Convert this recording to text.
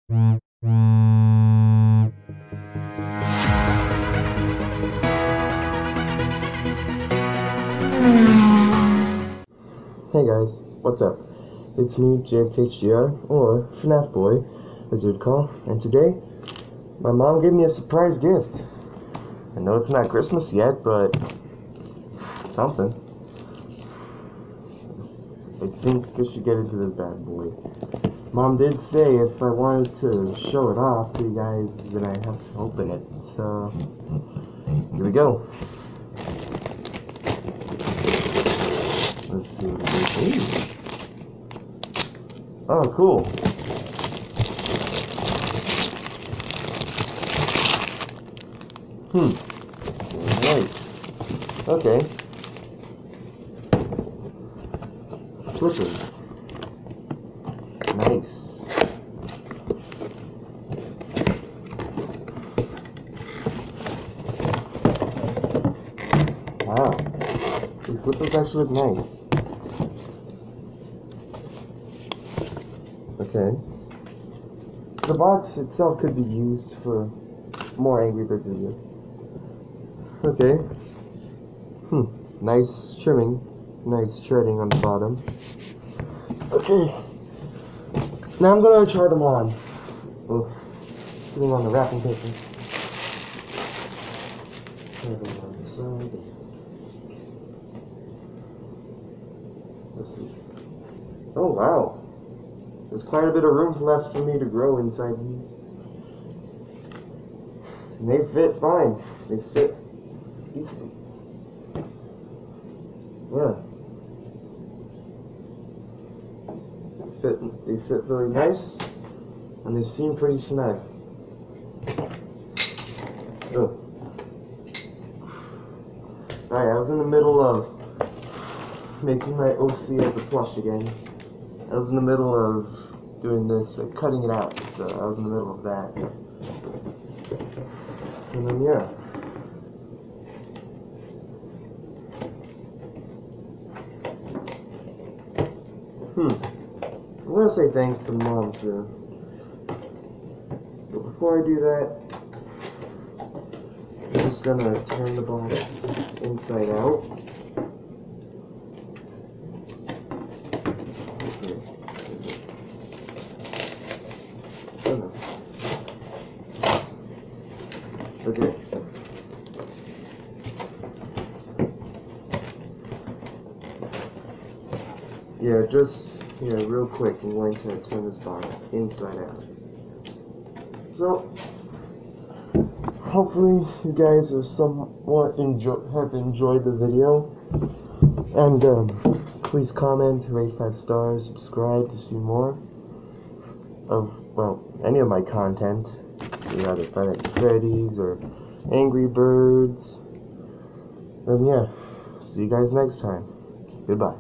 Hey guys, what's up? It's me, JXHGR, or FNAF Boy, as you'd call, and today, my mom gave me a surprise gift. I know it's not Christmas yet, but something. I think I should get into this bad boy. Mom did say if I wanted to show it off to you guys, then I have to open it. So, here we go. Let's see what this is. Oh, cool. Nice. Okay. Slippers. Nice. Wow. These slippers actually look nice. Okay. The box itself could be used for more Angry Birds videos. Okay. Nice trimming. Nice treading on the bottom. Okay. Now I'm gonna try them on. Oh, sitting on the wrapping paper. Try them on the side. Let's see. Oh wow. There's quite a bit of room left for me to grow inside these. And they fit fine. They fit decent. Yeah. They fit really nice, and they seem pretty snug. Oh. Sorry, I was in the middle of making my OC as a plush again. I was in the middle of doing this, cutting it out, so I was in the middle of that. And then, yeah. I'm gonna say thanks to Mom soon. But before I do that, I'm just gonna turn the box inside out. Okay. Yeah, real quick, I'm going to turn this box inside out. So, hopefully you guys have somewhat enjoyed the video. And please comment, rate 5 stars, subscribe to see more of, well, any of my content. Either Five Nights at Freddy's or Angry Birds. And yeah, see you guys next time. Goodbye.